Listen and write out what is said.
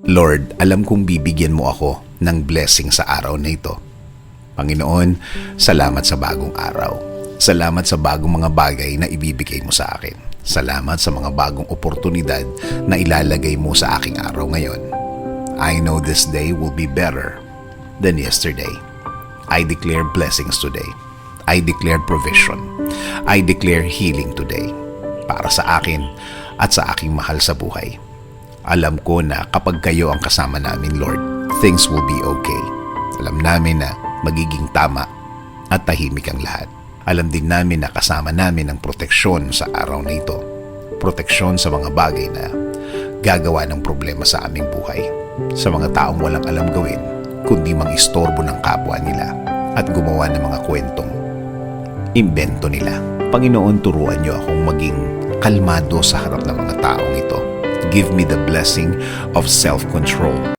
Lord, alam kong bibigyan mo ako ng blessing sa araw na ito. Panginoon, salamat sa bagong araw. Salamat sa bagong mga bagay na ibibigay mo sa akin. Salamat sa mga bagong oportunidad na ilalagay mo sa aking araw ngayon. I know this day will be better than yesterday. I declare blessings today. I declare provision. I declare healing today para sa akin at sa aking mahal sa buhay. Alam ko na kapag kayo ang kasama namin, Lord, things will be okay. Alam namin na magiging tama at tahimik ang lahat. Alam din namin na kasama namin ang proteksyon sa araw na ito. Proteksyon sa mga bagay na gagawa ng problema sa aming buhay. Sa mga taong walang alam gawin, kundi mang-istorbo ng kapwa nila at gumawa ng mga kwentong imbento nila. Panginoon, turuan niyo akong maging kalmado sa harap ng mga taong ito. Give me the blessing of self-control.